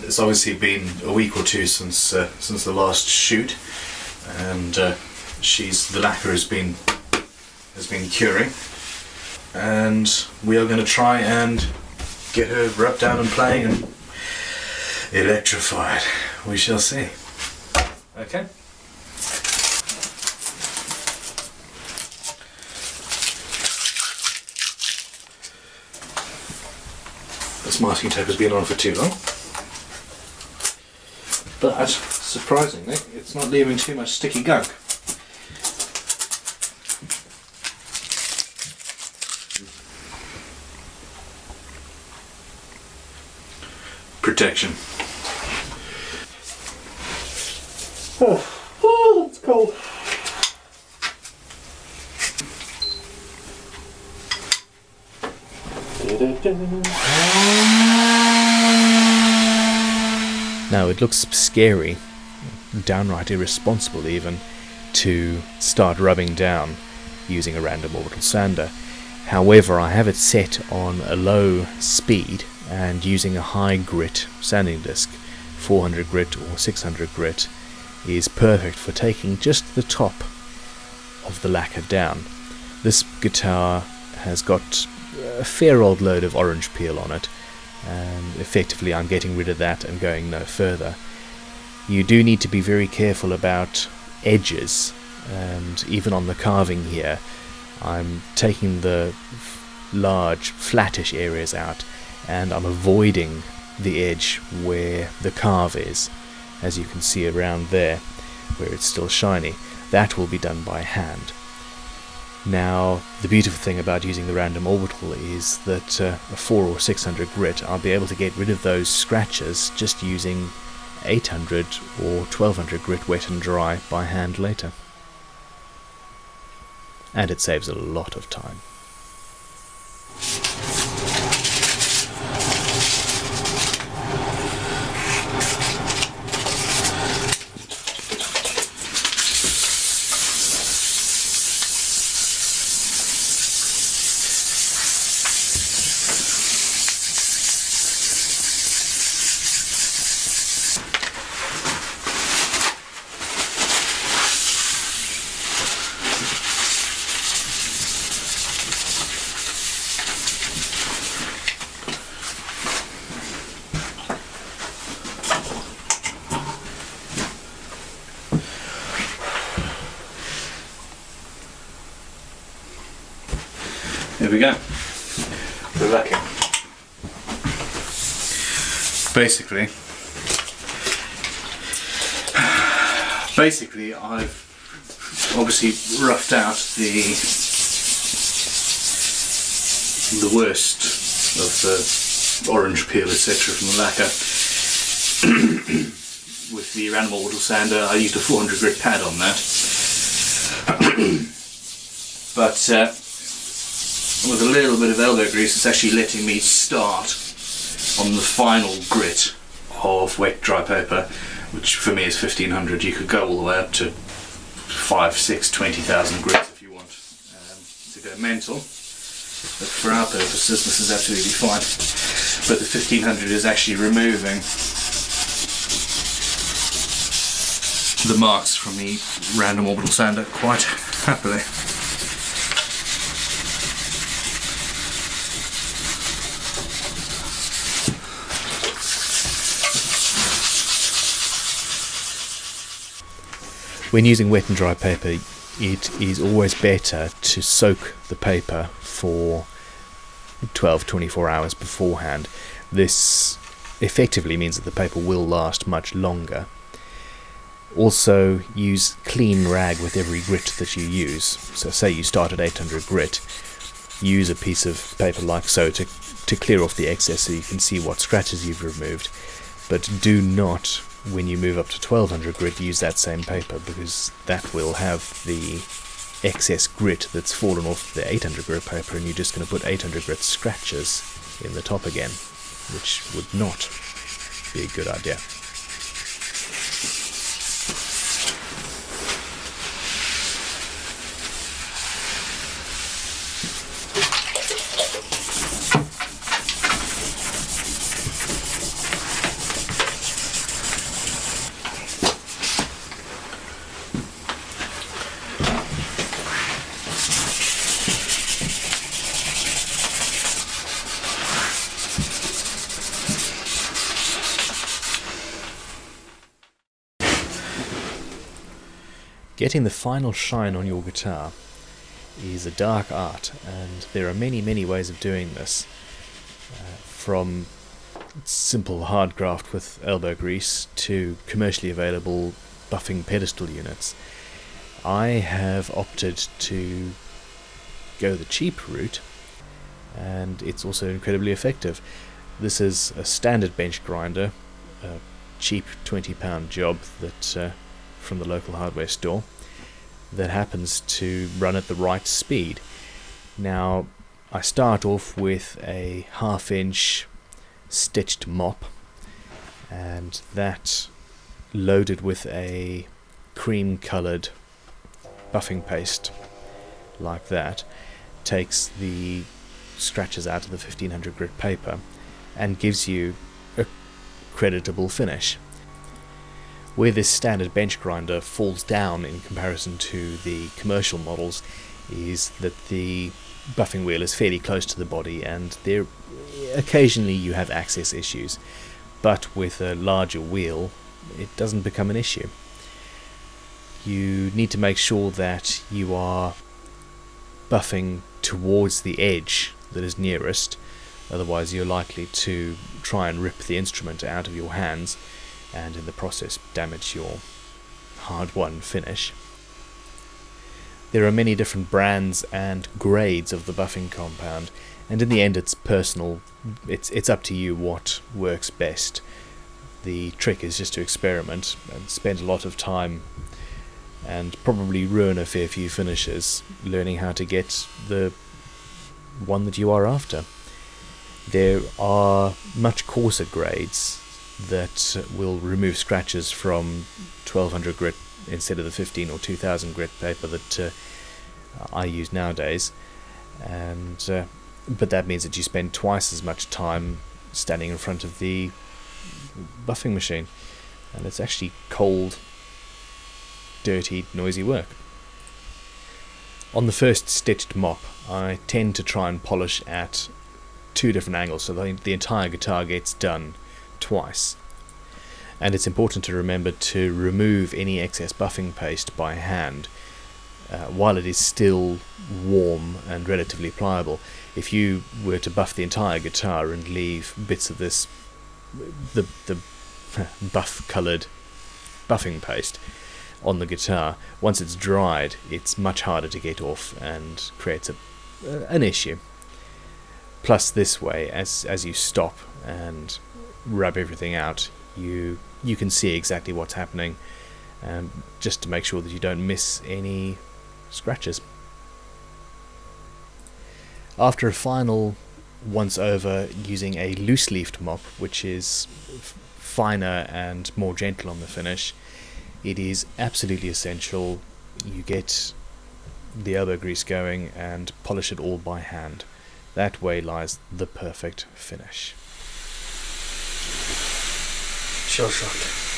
it's obviously been a week or two since the last shoot, and the lacquer has been curing, and we are going to try and get her rubbed down and playing and electrified. We shall see. Okay. This masking tape has been on for too long, but surprisingly it's not leaving too much sticky gunk. Protection. Oh, that's cold. Now it looks scary, downright irresponsible even, to start rubbing down using a random orbital sander. However, I have it set on a low speed and using a high grit sanding disc. 400 grit or 600 grit is perfect for taking just the top of the lacquer down. This guitar has got a fair old load of orange peel on it, and effectively I'm getting rid of that and going no further. You do need to be very careful about edges, and even on the carving here I'm taking the large flattish areas out and I'm avoiding the edge where the carve is, as you can see around there where it's still shiny. That will be done by hand. Now, the beautiful thing about using the random orbital is that a 400 or 600 grit, I'll be able to get rid of those scratches just using 800 or 1200 grit wet and dry by hand later. And it saves a lot of time. Here we go. The lacquer. Basically, I've obviously roughed out the worst of the orange peel, etc., from the lacquer. With the random orbital sander, I used a 400 grit pad on that. But with a little bit of elbow grease, it's actually letting me start on the final grit of wet dry paper, which for me is 1500. You could go all the way up to 5, 6, 20,000 grits if you want to go mental, but for our purposes this is absolutely fine. But the 1500 is actually removing the marks from the random orbital sander quite happily. When using wet and dry paper, it is always better to soak the paper for 12-24 hours beforehand. This effectively means that the paper will last much longer. Also, use clean rag with every grit that you use. So say you start at 800 grit, use a piece of paper like so to clear off the excess so you can see what scratches you've removed. But do not, when you move up to 1200 grit, use that same paper, because that will have the excess grit that's fallen off the 800 grit paper, and you're just going to put 800 grit scratches in the top again, which would not be a good idea. Getting the final shine on your guitar is a dark art, and there are many, many ways of doing this. From simple hard graft with elbow grease to commercially available buffing pedestal units. I have opted to go the cheap route, and it's also incredibly effective. This is a standard bench grinder, a cheap £20 job that from the local hardware store that happens to run at the right speed. Now, I start off with a 1/2 inch stitched mop, and that loaded with a cream coloured buffing paste like that takes the scratches out of the 1500 grit paper and gives you a creditable finish. Where this standard bench grinder falls down in comparison to the commercial models is that the buffing wheel is fairly close to the body, and there occasionally you have access issues, but with a larger wheel it doesn't become an issue. You need to make sure that you are buffing towards the edge that is nearest, otherwise you're likely to try and rip the instrument out of your hands and in the process damage your hard-won finish. There are many different brands and grades of the buffing compound, and in the end it's personal. It's up to you what works best. The trick is just to experiment and spend a lot of time and probably ruin a fair few finishes learning how to get the one that you are after. There are much coarser grades that will remove scratches from 1200 grit instead of the 15 or 2000 grit paper that I use nowadays, and but that means that you spend twice as much time standing in front of the buffing machine, and it's actually cold, dirty, noisy work. On the first stitched mop, I tend to try and polish at 2 different angles so that the entire guitar gets done twice. And it's important to remember to remove any excess buffing paste by hand while it is still warm and relatively pliable. If you were to buff the entire guitar and leave bits of this the buff coloured buffing paste on the guitar, once it's dried it's much harder to get off and creates an issue. Plus, this way, as you stop and rub everything out, you can see exactly what's happening, just to make sure that you don't miss any scratches. After a final once over using a loose leafed mop, which is finer and more gentle on the finish, it is absolutely essential you get the elbow grease going and polish it all by hand. That way lies the perfect finish. Sure shot.